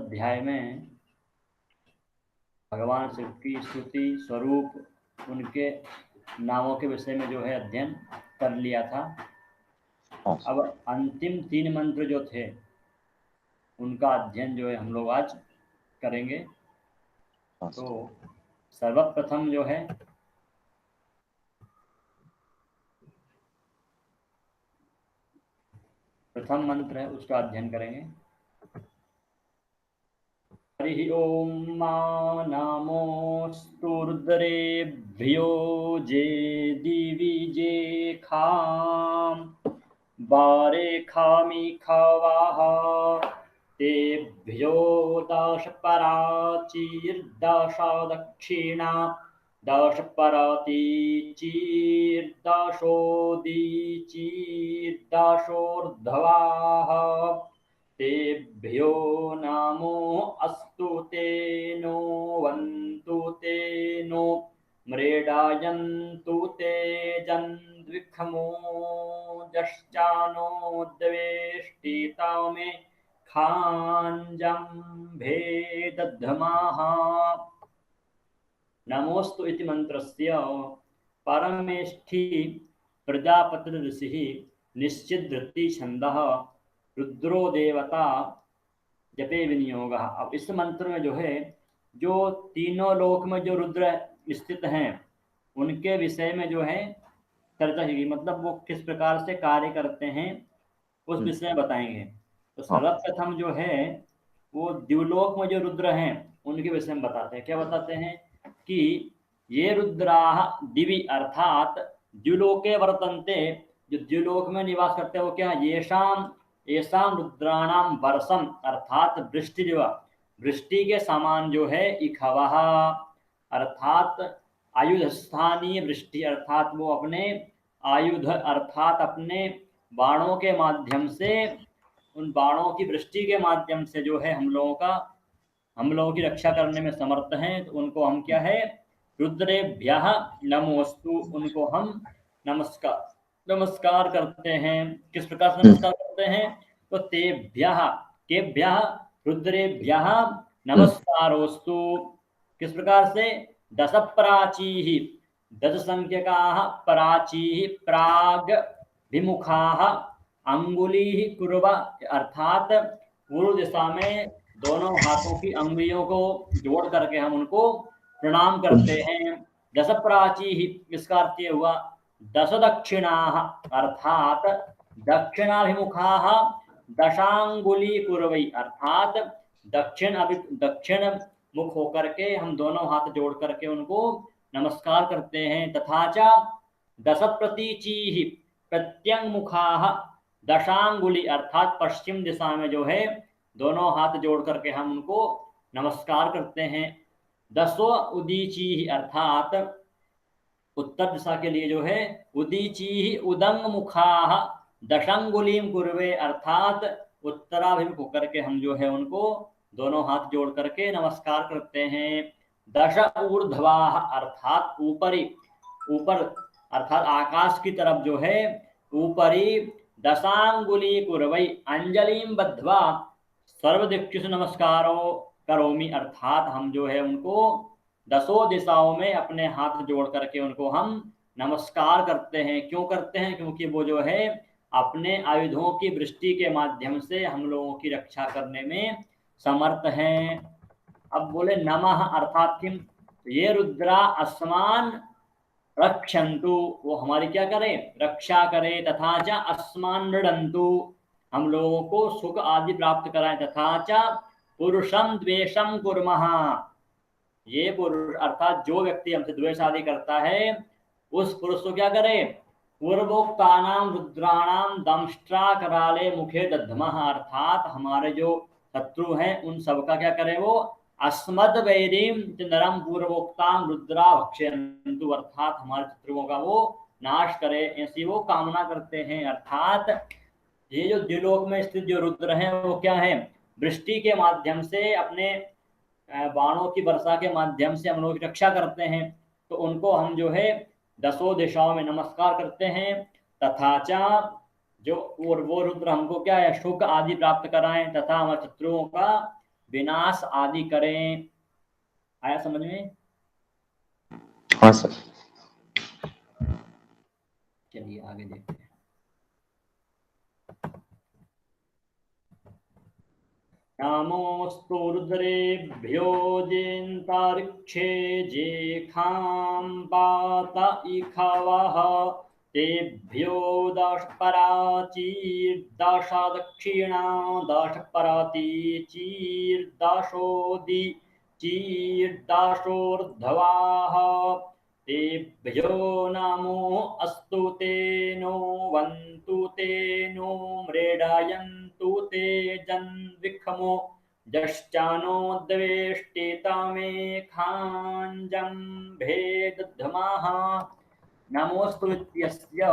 अध्याय में भगवान शिव की स्तुति स्वरूप उनके नामों के विषय में जो है अध्ययन कर लिया था। अब अंतिम 3 मंत्र जो थे उनका अध्ययन जो है हम लोग आज करेंगे। तो सर्वप्रथम जो है प्रथम मंत्र है उसका अध्ययन करेंगे। हरि ओम मा नमोस्तु रुद्रेभ्यो जे दिवि जे खाम बारे खामी खवाः तेभ्यो दश पराचीर्दश दक्षिणा दश परातीचीर्दशोदीचीर्दशोर्ध्वाः तेभ्यो नमो अस्तु ते नो वन्तु ते नो मृडायन्तु ते जन्द्विखमो जश्चानो द्वेष्टिता मे खाञ्जम्भेदधमाः। नमोस्तु इति मंत्रस्य परमेष्ठी प्रजापति ऋषिः निश्चिद्वृत्ति छंदः रुद्रो देवता जपे विनियोगः। अब इस मंत्र में जो है जो तीनों लोक में जो रुद्र स्थित हैं उनके विषय में जो है चर्चा की, मतलब वो किस प्रकार से कार्य करते हैं उस विषय में बताएंगे। तो सर्वप्रथम जो है वो द्युलोक में जो रुद्र हैं उनके विषय में बताते हैं। क्या बताते हैं कि ये रुद्राः दिवि अर्थात द्युलोके वर्तन्ते, जो द्युलोक में निवास करते हैं वो क्या येषां रुद्राणाम वर्षम अर्थात वृष्टि, जो वृष्टि के समान जो है इखवः अर्थात आयुध स्थानीय वृष्टि, अर्थात वो अपने आयुध अर्थात अपने बाणों के माध्यम से, उन बाणों की वृष्टि के माध्यम से जो है हम लोगों की रक्षा करने में समर्थ हैं। तो उनको हम क्या है रुद्रेभ्यः नमोस्तु, उनको हम नमस्कार करते हैं। किस प्रकार से नमस्कार करते हैं? तो तेभ्यः केभ्यः रुद्रेभ्यः नमस्कारोस्तु। किस प्रकार से? दश प्राचीः, 10 संख्यकाः प्राचीः प्राग विमुखाः अंगुलीः कुर्व, अर्थात पूर्व दिशा में दोनों हाथों की अंगुलियों को जोड़ करके हम उनको प्रणाम करते हैं। 10 प्राचीः इसका अर्थ ये हुआ 10 दक्षिणाः अर्थात दक्षिणाभिमुखाः दशांगुली कुर्वै, अर्थात दक्षिण मुख होकर के हम दोनों हाथ जोड़ करके उनको नमस्कार करते हैं। तथा च 10 प्रतीचीः प्रत्यंगमुखाः दशांगुली, अर्थात पश्चिम दिशा में जो है दोनों हाथ जोड़ करके हम उनको नमस्कार करते हैं। 10 उदीचीः अर्थात उत्तर दिशा के लिए जो है उदीचीः उदंग मुखाः दशांगुलीम कुर्वे, अर्थात उत्तराभिमुख होकर के हम जो है उनको दोनों हाथ जोड़ करके नमस्कार करते हैं। 10 ऊर्ध्वाः अर्थात ऊपर अर्थात आकाश की तरफ जो है ऊपरी दशांगुली कुर्वै अंजलिम बद्ध्वा सर्वदिक्षु नमस्कारो करोमि, अर्थात हम जो है उनको 10 दिशाओं में अपने हाथ जोड़ करके उनको हम नमस्कार करते हैं। क्यों करते हैं? क्योंकि वो जो है अपने आयुधों की वृष्टि के माध्यम से हम लोगों की रक्षा करने में समर्थ हैं। अब बोले नमः अर्थात किम? ये रुद्रा अस्मान रक्षन्तु, वो हमारी क्या करें? रक्षा करें। तथा च अस्मान नृडन्तु, हम लोगों को सुख आदि प्राप्त कराएं। तथा च पुरुषम द्वेषम कुर्मः, ये पुरुष अर्थात जो व्यक्ति हमसे द्वेष आदि करता है उस पुरुष को क्या करे? पूर्वोक्तानाम रुद्राणाम दंष्ट्रा कराले मुखे दध्मः, अर्थात हमारे जो शत्रु हैं उन सबका क्या करे? वो अस्मद वैरीम नरम पूर्वोक्ताम रुद्रा भक्षयन्तु, अर्थात हमारे शत्रुओं का वो नाश करे, ऐसी वो कामना करते हैं। अर्थात ये जो द्युलोक में स्थित जो रुद्र हैं वो क्या है? वृष्टि के माध्यम से अपने बाणों की वर्षा के माध्यम से हम लोग की रक्षा करते हैं। तो उनको हम जो है 10 दिशाओं में नमस्कार करते हैं। तथा च जो वो रुद्र हमको क्या है? सुख आदि प्राप्त कराएं तथा हमारे शत्रुओं का विनाश आदि करें। आया समझ में? हाँ सर। चलिए आगे देखते हैं। नमोस्तु रुद्रेभ्यो जेऽन्तरिक्षे जेखां पात इखवः तेभ्यो दश पराचीर्दश दक्षिणा दश परातीचीर्दशोदि चीर्दशोर्ध्वाः तेभ्यो नमो अस्तु ते नो वन्तु ते नो मृडयन्तु ते जन्विखमो जश्चानो द्वेष्टितमे खाञ्जं भेदधमः नमोऽस्तु इत्यस्य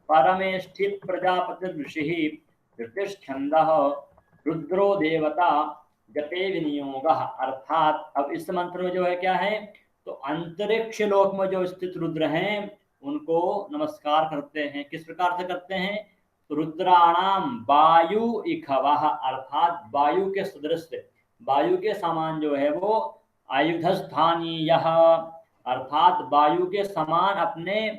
परमेष्ठि प्रजापतिर्षिः ऋतिश्छन्दः रुद्रो देवता जपे विनियोगः। अर्थात अब इस मंत्र में जो है क्या है, तो अंतरिक्ष लोक में जो स्थित रुद्र हैं उनको नमस्कार करते हैं। किस प्रकार से करते हैं, तो रुद्राणाम वायु इखवः, अर्थात वायु के सदृश, वायु के समान जो है वो आयुध स्थानीय, अर्थात वायु के समान अपने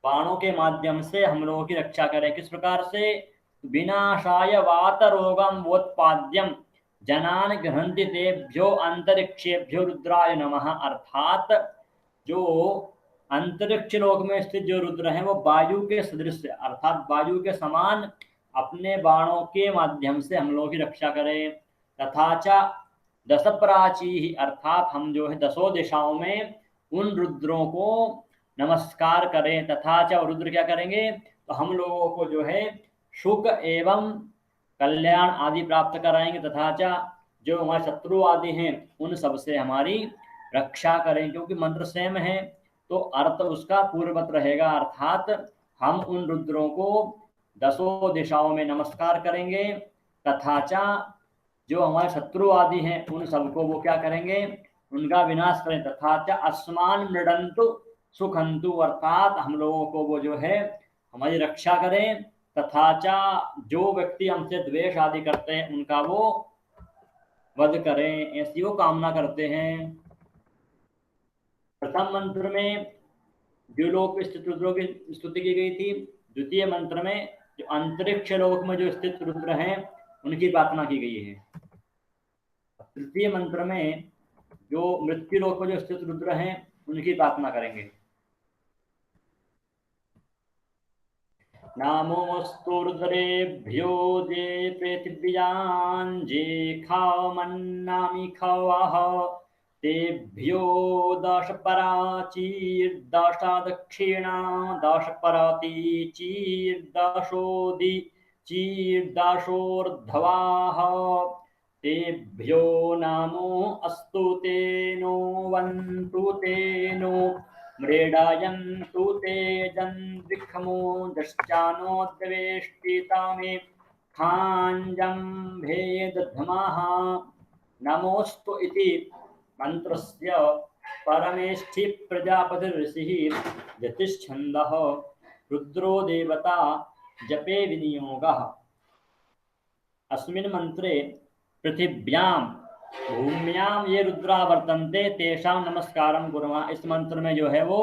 बाणों के माध्यम से हम लोगों की रक्षा करें। किस प्रकार से, विनाशाय वात रोगम वोत्पाद्यम जनान गृहन्ति तेभ्यो अंतरिक्षेभ्यो रुद्राय नमः। अर्थात जो अंतरिक्ष लोक में स्थित जो रुद्र हैं वो वायु के सदृश, अर्थात वायु के समान अपने बाणों के माध्यम से हम लोगों की रक्षा करें। तथा च दस प्राची, अर्थात हम जो है दसों दिशाओं में उन रुद्रों को नमस्कार करें। तथा च रुद्र क्या करेंगे, तो हम लोगों को जो है सुख एवं कल्याण आदि प्राप्त कराएंगे। तथा च जो हमारे शत्रु आदि हैं उन सब से हमारी रक्षा करें। क्योंकि मंत्र सेम है तो अर्थ उसका पूर्ववत रहेगा, अर्थात हम उन रुद्रों को दसों दिशाओं में नमस्कार करेंगे। तथा च जो हमारे शत्रु आदि हैं उन सबको वो क्या करेंगे, उनका विनाश करें। तथा च अस्मान मृडंतु सुखंतु, अर्थात हम लोगों को वो जो है हमारी रक्षा करें। तथा च जो व्यक्ति हमसे द्वेष आदि करते हैं उनका वो वध करें, ऐसी वो कामना करते हैं। प्रथम मंत्र में जो लोक स्थित रुद्रों की स्तुति की गई थी, द्वितीय मंत्र में जो अंतरिक्ष लोक में जो स्थित रुद्र हैं उनकी प्रार्थना की गई है। तृतीय मंत्र में जो मृत्यु लोक में जो स्थित रुद्र हैं उनकी प्रार्थना करेंगे। नमोस्तु रुद्रेभ्यो जे पृथिव्यां जेखामन्नामिखवः तेभ्यो दश पराचीर्दश दक्षिणा दश परातीचीर्दशोदि चीर्दशोर्ध्वाः तेभ्यो नमो अस्तु ते नो वन्तु ते नो मृडयन्तु ते जन्विखमो दश्चानो द्वेष्टितमे खाञ्जं भेदधमः नमोस्तु इति मंत्रस्य परमेष्ठि प्रजापतिर्षिः यतिश्छन्दः रुद्रो देवता जपे विनियोगः। अस्मिन् मंत्रे पृथिव्यां भूम्यां ये रुद्रा वर्तन्ते तेषां नमस्कारं कुर्मः। इस मंत्र में जो है वो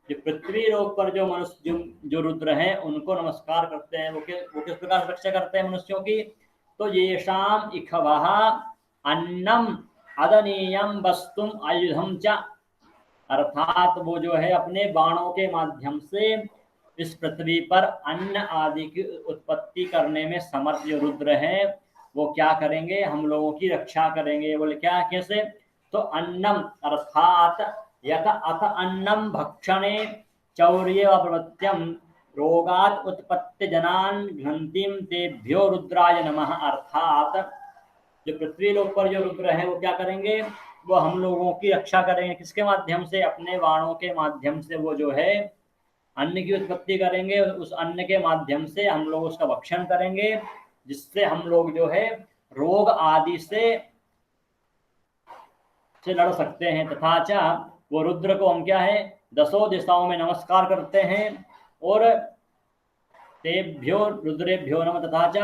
जो पृथ्वी लोक पर जो मनुष्य जो रुद्र हैं उनको नमस्कार करते हैं। वो किस प्रकार से रक्षा करते हैं मनुष्यों की, तो येषाम इखवः अन्नम अदनीयम वस्तुम आयुधम च, अर्थात वो जो है अपने बाणों के माध्यम से इस पृथ्वी पर अन्न आदि की उत्पत्ति करने में समर्थ जो रुद्र है वो क्या करेंगे, हम लोगों की रक्षा करेंगे। बोले क्या, कैसे, तो अन्नम अर्थात यथ अथ अन्नम भक्षणे चौर्य प्रवृत्त्यम रोगात उत्पत्ति जनान घंतिम तेभ्यो रुद्राय नमः। अर्थात जो पृथ्वी लोक पर जो रुद्र है वो क्या करेंगे, वो हम लोगों की रक्षा करेंगे। किसके माध्यम से, अपने बाणों के माध्यम से वो जो है अन्न की उत्पत्ति करेंगे। उस अन्न के माध्यम से हम लोग उसका भक्षण करेंगे, जिससे हम लोग जो है रोग आदि से लड़ सकते हैं। तथा च वो रुद्र को हम क्या है दसों दिशाओं में नमस्कार करते हैं। और तेभ्यो रुद्रेभ्यो नमः। तथा च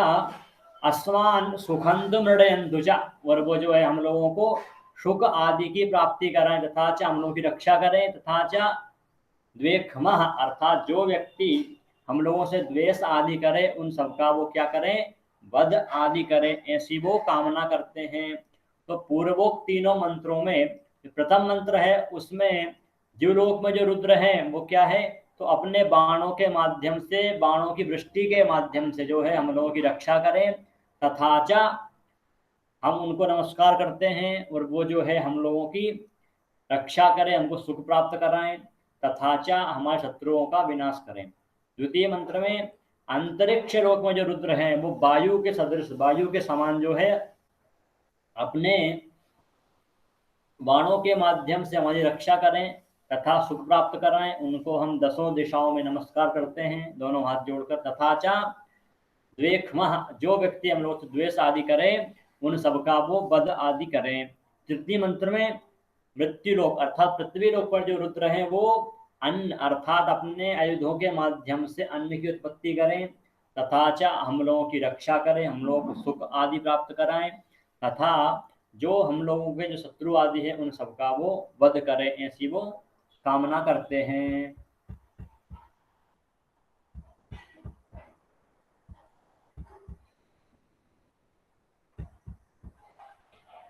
अस्मान सुखंतु मृडयन्तु च, और वो जो है हम लोगों को सुख आदि की प्राप्ति कराएं, तथा च हम लोगों की रक्षा करें, तथा च द्वेखमः अर्थात जो व्यक्ति हम लोगों से द्वेष आदि करे उन सबका वो क्या करें, वध आदि करें, ऐसी वो कामना करते हैं। तो पूर्वोक्त तीनों मंत्रों में जो प्रथम मंत्र है उसमें जीवलोक में जो रुद्र हैं वो क्या है, तो अपने बाणों के माध्यम से, बाणों की वृष्टि के माध्यम से जो है हम लोगों की रक्षा करें, तथा च हम उनको नमस्कार करते हैं और वो जो है हम लोगों की रक्षा करें, हमको सुख प्राप्त कराएं, तथा च हमारे शत्रुओं का विनाश करें। द्वितीय मंत्र में अंतरिक्ष लोक में जो रुद्र हैं वो वायु के सदृश, वायु के समान जो है अपने बाणों के माध्यम से हमारी रक्षा करें तथा सुख प्राप्त कराएं, उनको हम दसों दिशाओं में नमस्कार करते हैं दोनों हाथ जोड़कर। तथा च द्वेखमः जो व्यक्ति हम लोग से द्वेष आदि करें उन सबका वो वध आदि करें। तृतीय मंत्र में मृत्यु लोक अर्थात पृथ्वी लोक पर जो रुद्र हैं वो अन्न अर्थात अपने आयुधों के माध्यम से अन्न की उत्पत्ति करें, तथा च हम लोगों की रक्षा करें, हम लोग को सुख आदि प्राप्त कराएं, तथा जो हम लोगों के जो शत्रु आदि है उन सबका वो वध करें, ऐसी वो कामना करते हैं।